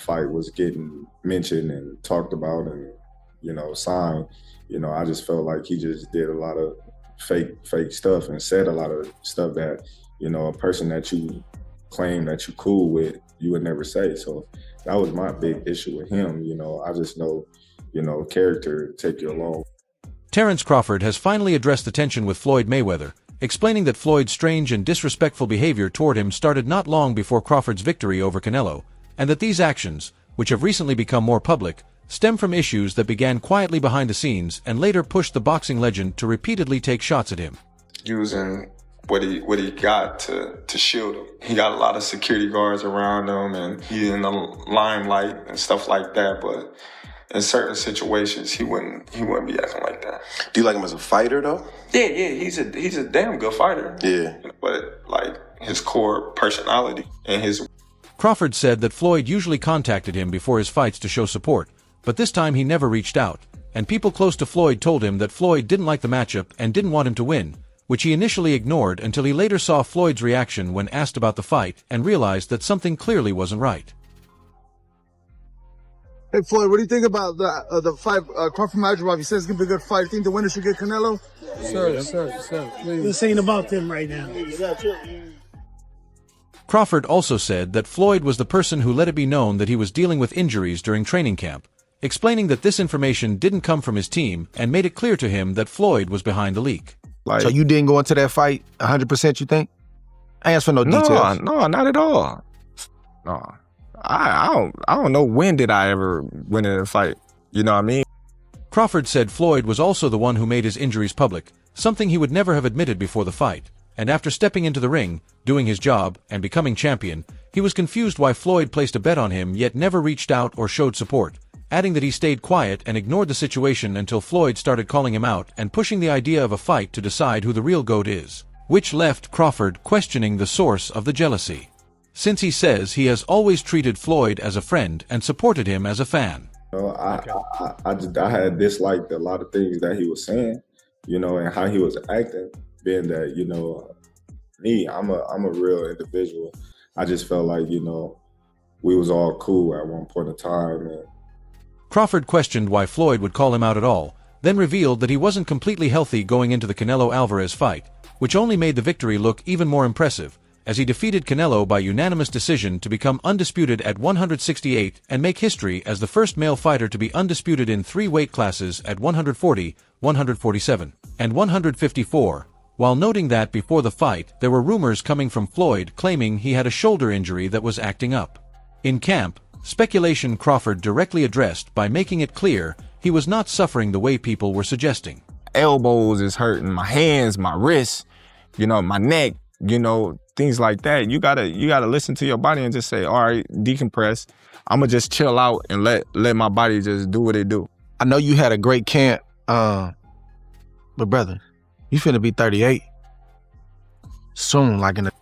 fight was getting mentioned and talked about and, signed, I just felt like he just did a lot of fake stuff and said a lot of stuff that, a person that you claim that you cool with, you would never say. So that was my big issue with him. I just know, character take you along. Terence Crawford has finally addressed the tension with Floyd Mayweather, explaining that Floyd's strange and disrespectful behavior toward him started not long before Crawford's victory over Canelo, and that these actions, which have recently become more public, stem from issues that began quietly behind the scenes and later pushed the boxing legend to repeatedly take shots at him. Using what he got to shield him. He got a lot of security guards around him, and he's in the limelight and stuff like that, but in certain situations, he wouldn't be acting like that. Do you like him as a fighter, though? Yeah, he's a damn good fighter. Yeah. But, like, his core personality and his... Crawford said that Floyd usually contacted him before his fights to show support, but this time he never reached out, and people close to Floyd told him that Floyd didn't like the matchup and didn't want him to win, which he initially ignored until he later saw Floyd's reaction when asked about the fight and realized that something clearly wasn't right. Hey Floyd, what do you think about the fight, Crawford Madrigal? He says it's gonna be a good fight. You think the winner should get Canelo? Sir. This ain't about them right now. Crawford also said that Floyd was the person who let it be known that he was dealing with injuries during training camp, explaining that this information didn't come from his team and made it clear to him that Floyd was behind the leak. So you didn't go into that fight 100%, you think? I ain't asked for no details. No, not at all. No. I don't know when did I ever win in a fight. You know what I mean? Crawford said Floyd was also the one who made his injuries public, something he would never have admitted before the fight. And after stepping into the ring, doing his job, and becoming champion, he was confused why Floyd placed a bet on him yet never reached out or showed support, adding that he stayed quiet and ignored the situation until Floyd started calling him out and pushing the idea of a fight to decide who the real GOAT is, which left Crawford questioning the source of the jealousy, since he says he has always treated Floyd as a friend and supported him as a fan. I had disliked a lot of things that he was saying, and how he was acting, being that, me, I'm a real individual. I just felt like, we was all cool at one point in time. And Crawford questioned why Floyd would call him out at all, then revealed that he wasn't completely healthy going into the Canelo Alvarez fight, which only made the victory look even more impressive, as he defeated Canelo by unanimous decision to become undisputed at 168 and make history as the first male fighter to be undisputed in 3 weight classes at 140, 147, and 154, while noting that before the fight there were rumors coming from Floyd claiming he had a shoulder injury that was acting up. In camp, speculation Crawford directly addressed by making it clear he was not suffering the way people were suggesting. Elbows is hurting, my hands, my wrists, my neck, things like that. You gotta listen to your body and just say, all right, decompress. I'ma just chill out and let my body just do what it do. I know you had a great camp, but brother, you finna be 38 soon, like in a...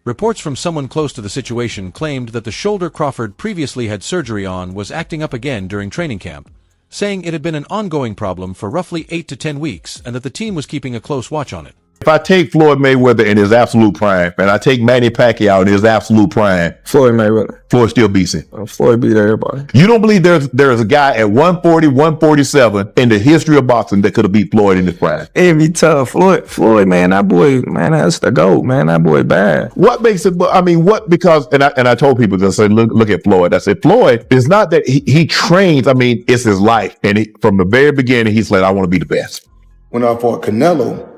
Reports from someone close to the situation claimed that the shoulder Crawford previously had surgery on was acting up again during training camp, saying it had been an ongoing problem for roughly 8 to 10 weeks and that the team was keeping a close watch on it. If I take Floyd Mayweather in his absolute prime, and I take Manny Pacquiao in his absolute prime, Floyd Mayweather. Floyd still beats him. Floyd beat everybody. You don't believe there's a guy at 140, 147 in the history of boxing that could have beat Floyd in his prime? It'd be tough. Floyd, man, that boy, man, that's the GOAT, man. That boy bad. What makes it, because, and I told people, I said, look at Floyd. I said, Floyd, it's not that he trains, it's his life. And from the very beginning, he said, I want to be the best. When I fought Canelo,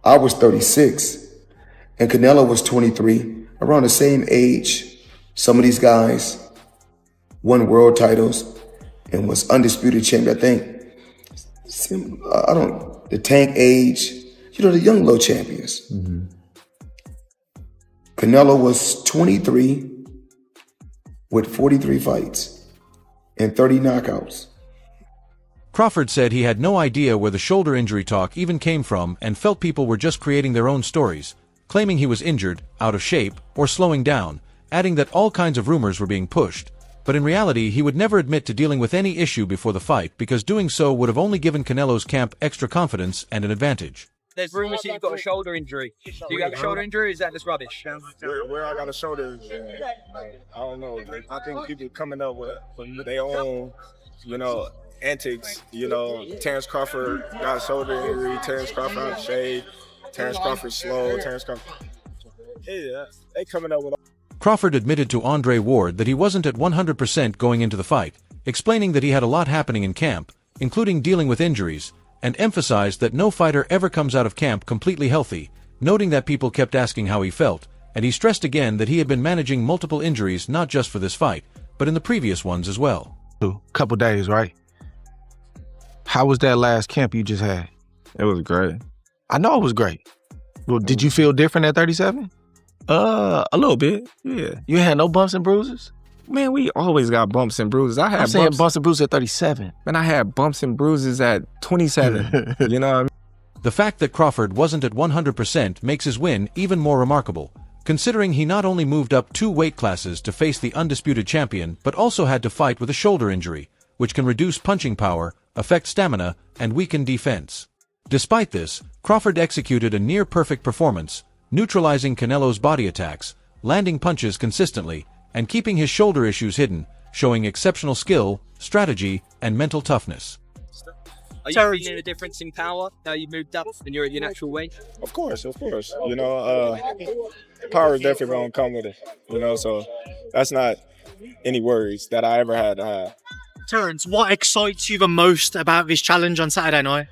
I was 36 and Canelo was 23, around the same age. Some of these guys won world titles and was undisputed champion. I think, the Tank age, the young little champions. Mm-hmm. Canelo was 23 with 43 fights and 30 knockouts. Crawford said he had no idea where the shoulder injury talk even came from and felt people were just creating their own stories, claiming he was injured, out of shape, or slowing down, adding that all kinds of rumors were being pushed. But in reality, he would never admit to dealing with any issue before the fight because doing so would have only given Canelo's camp extra confidence and an advantage. There's rumours that you've got a shoulder injury. Do you have a shoulder injury, or is that just rubbish? Where I got a shoulder, I don't know. I think people coming up with their own, antics. Terence Crawford got a shoulder injury. Terence Crawford out of shape. Terence Crawford slow. Terence Crawford. Yeah, they coming up with. Crawford admitted to Andre Ward that he wasn't at 100% going into the fight, explaining that he had a lot happening in camp, including dealing with injuries, and emphasized that no fighter ever comes out of camp completely healthy, noting that people kept asking how he felt, and he stressed again that he had been managing multiple injuries not just for this fight, but in the previous ones as well. A couple days, right? How was that last camp you just had? It was great. I know it was great. Well, did you feel different at 37? A little bit, yeah. You had no bumps and bruises? Man, we always got bumps and bruises. I'm saying bumps and bruises at 37. Man, I had bumps and bruises at 27. You know what I mean? The fact that Crawford wasn't at 100% makes his win even more remarkable, considering he not only moved up 2 weight classes to face the undisputed champion, but also had to fight with a shoulder injury, which can reduce punching power, affect stamina, and weaken defense. Despite this, Crawford executed a near-perfect performance, neutralizing Canelo's body attacks, landing punches consistently, and keeping his shoulder issues hidden, showing exceptional skill, strategy, and mental toughness. Are you feeling a difference in power now you've moved up and you're at your natural weight? Of course. Power is definitely going to come with it, so that's not any worries that I ever had to have. Terence, what excites you the most about this challenge on Saturday night?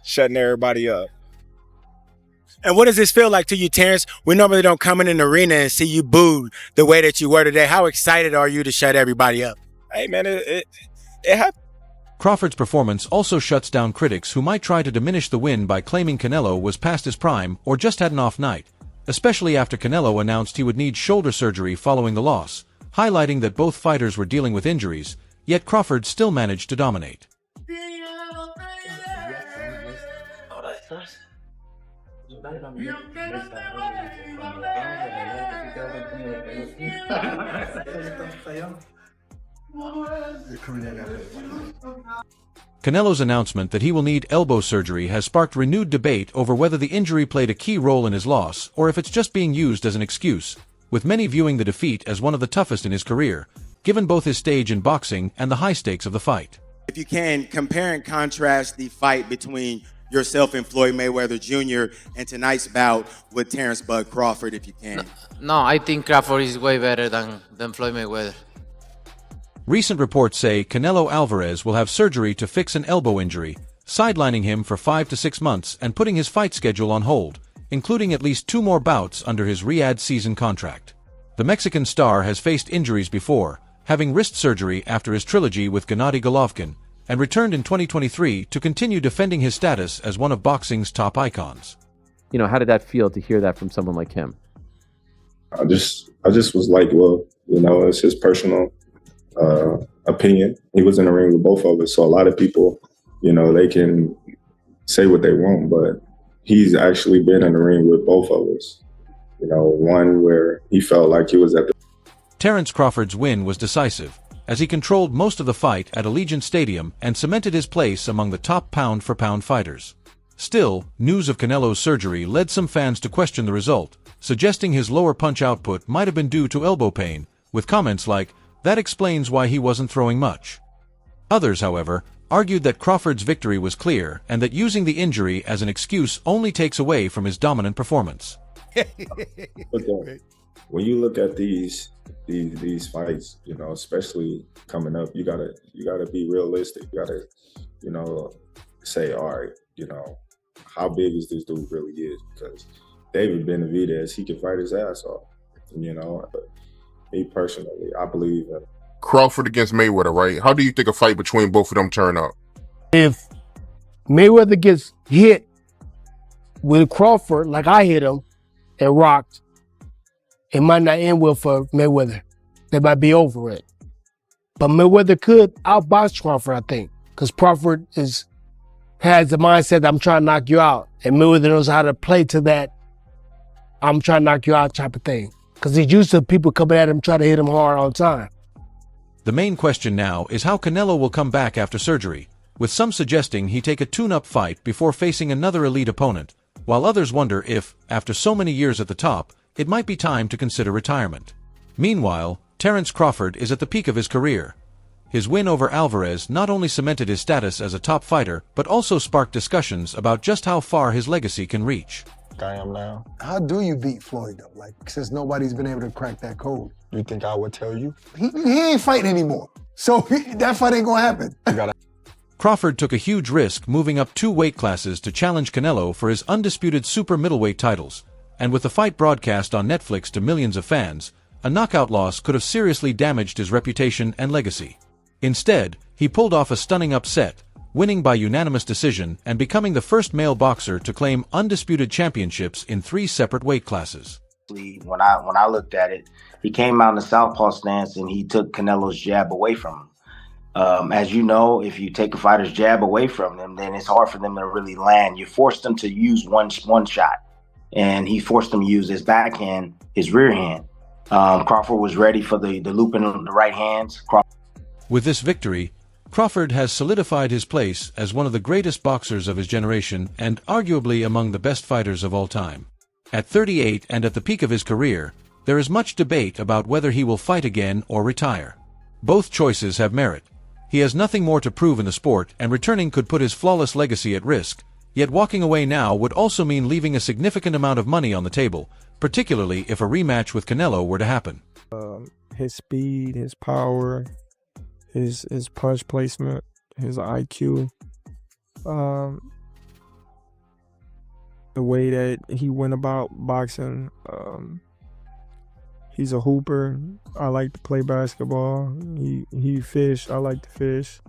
Shutting everybody up. And what does this feel like to you, Terence? We normally don't come in an arena and see you booed the way that you were today. How excited are you to shut everybody up? Hey, man, it happened. Crawford's performance also shuts down critics who might try to diminish the win by claiming Canelo was past his prime or just had an off night, especially after Canelo announced he would need shoulder surgery following the loss, highlighting that both fighters were dealing with injuries, yet Crawford still managed to dominate. Canelo's announcement that he will need elbow surgery has sparked renewed debate over whether the injury played a key role in his loss or if it's just being used as an excuse, with many viewing the defeat as one of the toughest in his career, given both his stage in boxing and the high stakes of the fight. If you can, compare and contrast the fight between yourself and Floyd Mayweather Jr. and tonight's bout with Terence "Bud" Crawford, if you can. No, I think Crawford is way better than Floyd Mayweather. Recent reports say Canelo Alvarez will have surgery to fix an elbow injury, sidelining him for 5 to 6 months and putting his fight schedule on hold, including at least 2 more bouts under his Riyadh season contract. The Mexican star has faced injuries before, having wrist surgery after his trilogy with Gennady Golovkin, and returned in 2023 to continue defending his status as one of boxing's top icons. How did that feel to hear that from someone like him? I just was like, well, it's his personal opinion. He was in the ring with both of us, so a lot of people, they can say what they want, but he's actually been in the ring with both of us. One where he felt like he was at the... Terence Crawford's win was decisive, as he controlled most of the fight at Allegiant Stadium and cemented his place among the top pound-for-pound fighters. Still, news of Canelo's surgery led some fans to question the result, suggesting his lower punch output might have been due to elbow pain, with comments like, "That explains why he wasn't throwing much." Others, however, argued that Crawford's victory was clear and that using the injury as an excuse only takes away from his dominant performance. When you look at these fights, especially coming up, you gotta be realistic. You gotta, say, all right, how big is this dude really is? Because David Benavidez, he can fight his ass off, But me personally, I believe in Crawford against Mayweather, right? How do you think a fight between both of them turn out? If Mayweather gets hit with Crawford like I hit him and rocked, it might not end well for Mayweather. They might be over it. But Mayweather could outbox Crawford, I think, because Crawford has the mindset that I'm trying to knock you out, and Mayweather knows how to play to that I'm trying to knock you out type of thing, because he's used to people coming at him trying to hit him hard all the time. The main question now is how Canelo will come back after surgery, with some suggesting he take a tune-up fight before facing another elite opponent, while others wonder if, after so many years at the top, it might be time to consider retirement. Meanwhile, Terence Crawford is at the peak of his career. His win over Alvarez not only cemented his status as a top fighter, but also sparked discussions about just how far his legacy can reach. I am now. How do you beat Floyd, though? Like, since nobody's been able to crack that code. You think I would tell you? He ain't fighting anymore. So that fight ain't gonna happen. Crawford took a huge risk moving up 2 weight classes to challenge Canelo for his undisputed super middleweight titles, and with the fight broadcast on Netflix to millions of fans, a knockout loss could have seriously damaged his reputation and legacy. Instead, he pulled off a stunning upset, winning by unanimous decision and becoming the first male boxer to claim undisputed championships in 3 separate weight classes. When I looked at it, he came out in the southpaw stance and he took Canelo's jab away from him. As you know, if you take a fighter's jab away from them, then it's hard for them to really land. You force them to use one shot, and he forced them to use his backhand, his rear hand. Crawford was ready for the loop in the right hands. With this victory, Crawford has solidified his place as one of the greatest boxers of his generation and arguably among the best fighters of all time. At 38 and at the peak of his career, there is much debate about whether he will fight again or retire. Both choices have merit. He has nothing more to prove in the sport, and returning could put his flawless legacy at risk, yet walking away now would also mean leaving a significant amount of money on the table, particularly if a rematch with Canelo were to happen. His speed, his power, his punch placement, his IQ, the way that he went about boxing. He's a hooper. I like to play basketball. He fished. I like to fish.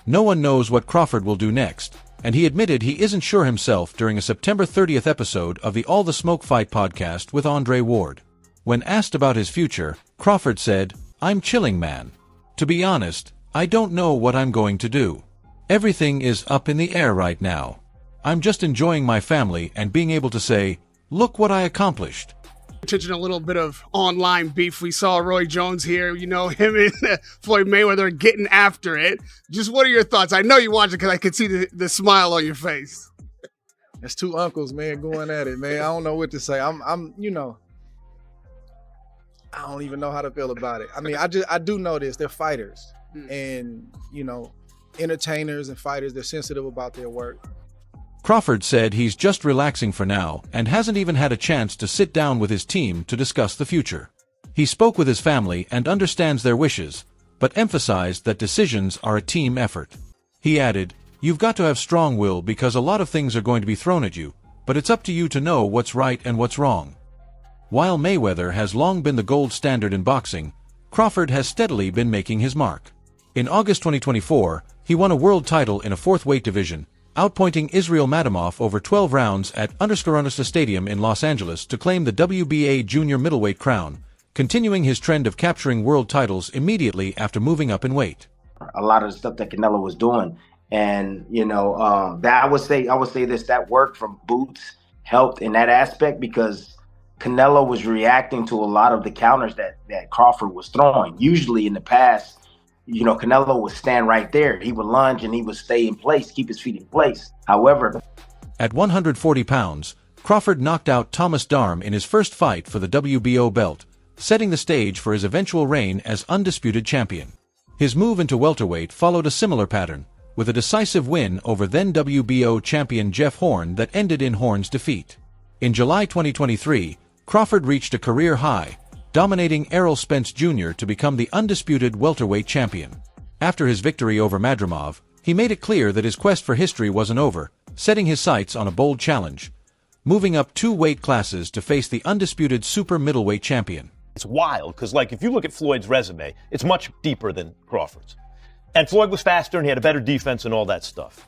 No one knows what Crawford will do next, and he admitted he isn't sure himself during a September 30th episode of the All the Smoke Fight podcast with Andre Ward. When asked about his future, Crawford said, "I'm chilling, man. To be honest, I don't know what I'm going to do. Everything is up in the air right now. I'm just enjoying my family and being able to say, look what I accomplished." Attention, a little bit of online beef. We saw Roy Jones here, you know, him and Floyd Mayweather getting after it. Just what are your thoughts? I know you watch it because I can see the smile on your face. That's 2 uncles, man, going at it, man. I don't know what to say. I'm, you know, I don't even know how to feel about it. I mean, I do know this. They're fighters, and you know, entertainers and fighters. They're sensitive about their work. Crawford said he's just relaxing for now and hasn't even had a chance to sit down with his team to discuss the future. He spoke with his family and understands their wishes, but emphasized that decisions are a team effort. He added, "You've got to have strong will because a lot of things are going to be thrown at you, but it's up to you to know what's right and what's wrong." While Mayweather has long been the gold standard in boxing, Crawford has steadily been making his mark. In August 2024, he won a world title in a 4th weight division, outpointing Israel Madimov over 12 rounds at __ Stadium in Los Angeles to claim the WBA junior middleweight crown, continuing his trend of capturing world titles immediately after moving up in weight. A lot of the stuff that Canelo was doing, and you know, that I would say this, that work from Boots helped in that aspect because Canelo was reacting to a lot of the counters that Crawford was throwing. Usually in the past, you know, Canelo would stand right there. He would lunge and he would stay in place, keep his feet in place. However, at 140 pounds, Crawford knocked out Thomas Darm in his first fight for the WBO belt, setting the stage for his eventual reign as undisputed champion. His move into welterweight followed a similar pattern, with a decisive win over then WBO champion Jeff Horn that ended in Horn's defeat. In July 2023, Crawford reached a career high, dominating Errol Spence Jr. to become the undisputed welterweight champion. After his victory over Madrimov, he made it clear that his quest for history wasn't over, setting his sights on a bold challenge, moving up 2 weight classes to face the undisputed super middleweight champion. It's wild, because like if you look at Floyd's resume, it's much deeper than Crawford's. And Floyd was faster and he had a better defense and all that stuff.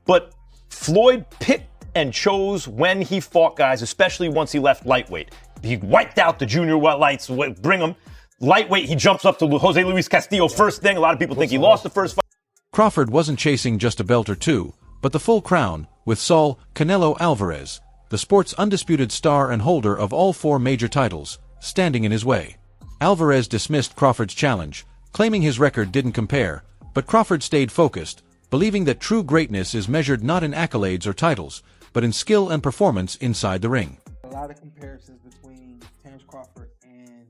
But Floyd picked and chose when he fought guys, especially once he left lightweight. He wiped out the junior lights, bring him. Lightweight, he jumps up to Jose Luis Castillo first thing. A lot of people think he lost the first fight. Crawford wasn't chasing just a belt or 2, but the full crown, with Saul Canelo Alvarez, the sport's undisputed star and holder of all 4 major titles, standing in his way. Alvarez dismissed Crawford's challenge, claiming his record didn't compare, but Crawford stayed focused, believing that true greatness is measured not in accolades or titles, but in skill and performance inside the ring. A lot of comparisons between Terence Crawford and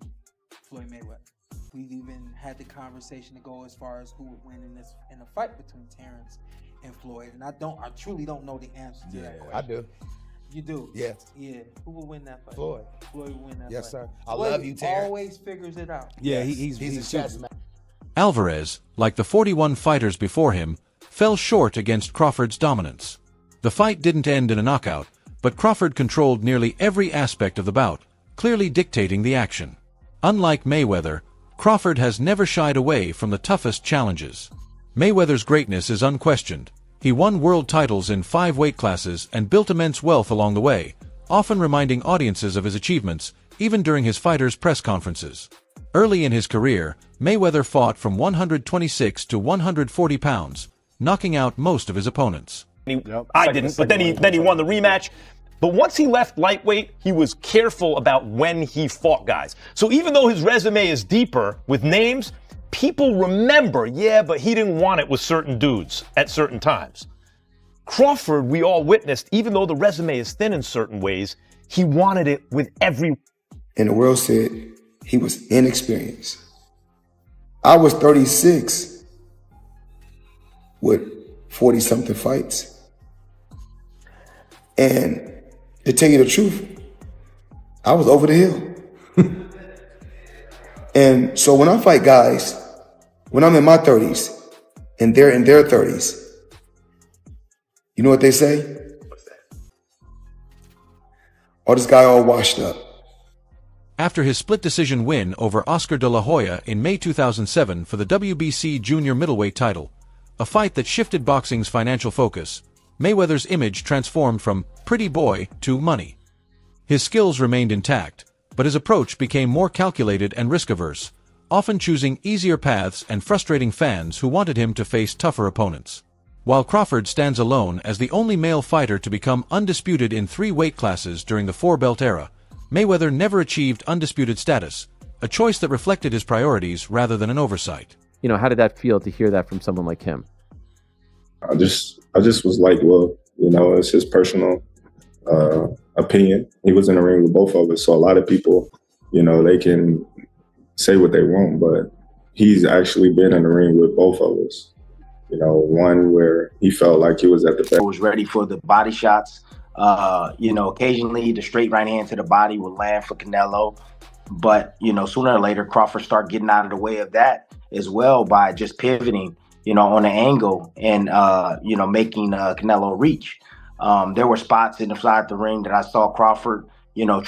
Floyd Mayweather. We've even had the conversation to go as far as who would win in a fight between Terence and Floyd. And I truly don't know the answer to that question. I do. You do? Yes. Yeah. Who will win that fight? Floyd. Floyd will win that Yes, fight. sir. I Floyd love you, Terrence. always figures it out. Yeah, he's a chess man. Alvarez, like the 41 fighters before him, fell short against Crawford's dominance. The fight didn't end in a knockout, but Crawford controlled nearly every aspect of the bout, clearly dictating the action. Unlike Mayweather, Crawford has never shied away from the toughest challenges. Mayweather's greatness is unquestioned. He won world titles in 5 weight classes and built immense wealth along the way, often reminding audiences of his achievements, even during his fighters' press conferences. Early in his career, Mayweather fought from 126 to 140 pounds, knocking out most of his opponents. I didn't, but then he won the rematch. But once he left lightweight, he was careful about when he fought guys. So even though his resume is deeper with names, people remember, yeah, but he didn't want it with certain dudes at certain times. Crawford, we all witnessed, even though the resume is thin in certain ways, he wanted it with every... And the world said he was inexperienced. I was 36 with 40-something fights. And to tell you the truth, I was over the hill. And so when I fight guys, when I'm in my 30s and they're in their 30s, you know what they say? Oh, this guy all washed up. After his split decision win over Oscar de la Hoya in May 2007 for the WBC junior middleweight title, a fight that shifted boxing's financial focus, Mayweather's image transformed from pretty boy to money. His skills remained intact, but his approach became more calculated and risk-averse, often choosing easier paths and frustrating fans who wanted him to face tougher opponents. While Crawford stands alone as the only male fighter to become undisputed in 3 weight classes during the 4-belt era, Mayweather never achieved undisputed status, a choice that reflected his priorities rather than an oversight. You know, how did that feel to hear that from someone like him? I just was like, well, you know, it's his personal opinion. He was in the ring with both of us, so a lot of people, you know, they can say what they want, but he's actually been in the ring with both of us. You know, one where he felt like he was at the best. Was ready for the body shots. You know, occasionally the straight right hand to the body would land for Canelo. But, you know, sooner or later, Crawford started getting out of the way of that as well by just pivoting, you know, on the angle and, you know, making Canelo reach. There were spots inside the ring that I saw Crawford, you know.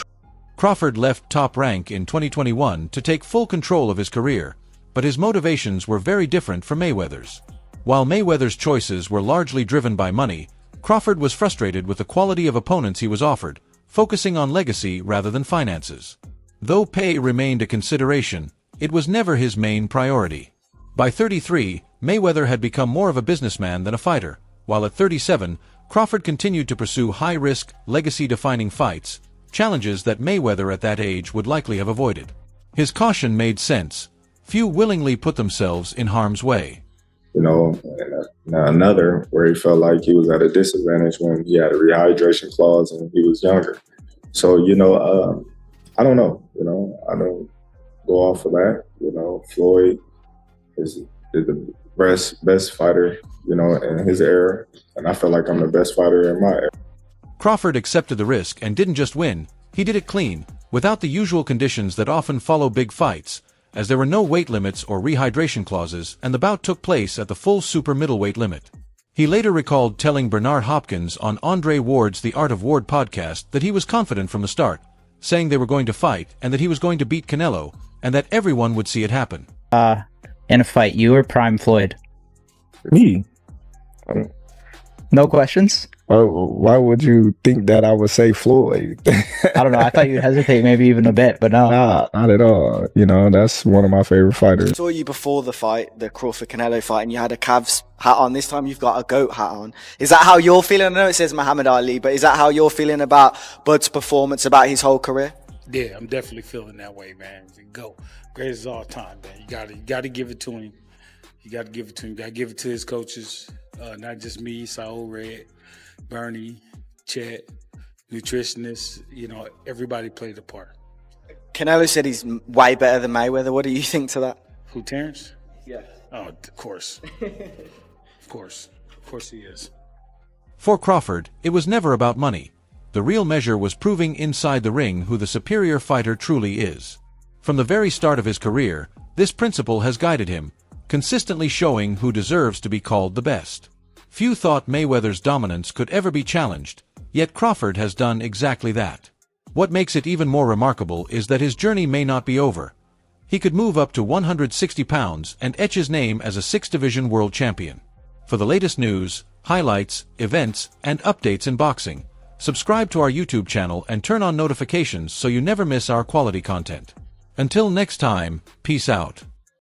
Crawford left Top Rank in 2021 to take full control of his career, but his motivations were very different from Mayweather's. While Mayweather's choices were largely driven by money, Crawford was frustrated with the quality of opponents he was offered, focusing on legacy rather than finances. Though pay remained a consideration, it was never his main priority. By 33, Mayweather had become more of a businessman than a fighter, while at 37, Crawford continued to pursue high-risk, legacy-defining fights, challenges that Mayweather at that age would likely have avoided. His caution made sense. Few willingly put themselves in harm's way. You know, and another where he felt like he was at a disadvantage when he had a rehydration clause and he was younger. So, you know, I don't know. You know, I don't go off of that. You know, Floyd is the best fighter, you know, in his era, and I feel like I'm the best fighter in my era. Crawford accepted the risk and didn't just win, he did it clean, without the usual conditions that often follow big fights, as there were no weight limits or rehydration clauses, and the bout took place at the full super middleweight limit. He later recalled telling Bernard Hopkins on Andre Ward's The Art of Ward podcast that he was confident from the start, saying they were going to fight and that he was going to beat Canelo, and that everyone would see it happen. In a fight, you or Prime Floyd? Me? No questions? Why would you think that I would say Floyd? I don't know. I thought you'd hesitate maybe even a bit, but no. Nah, not at all. You know, that's one of my favorite fighters. I saw you before the fight, the Crawford-Canelo fight, and you had a Cavs hat on. This time you've got a GOAT hat on. Is that how you're feeling? I know it says Muhammad Ali, but is that how you're feeling about Bud's performance, about his whole career? Yeah, I'm definitely feeling that way, man. GOAT. Greatest of all time, man. You gotta give it to him. You gotta give it to him. You gotta give it to his coaches. Not just me, Saul Red, Bernie, Chet, nutritionists, everybody played a part. Canelo said he's way better than Mayweather. What do you think to that? Who, Terence? Yeah. Oh, of course. Of course he is. For Crawford, it was never about money. The real measure was proving inside the ring who the superior fighter truly is. From the very start of his career, this principle has guided him, consistently showing who deserves to be called the best. Few thought Mayweather's dominance could ever be challenged, yet Crawford has done exactly that. What makes it even more remarkable is that his journey may not be over. He could move up to 160 pounds and etch his name as a 6th-division world champion. For the latest news, highlights, events, and updates in boxing, subscribe to our YouTube channel and turn on notifications so you never miss our quality content. Until next time, peace out.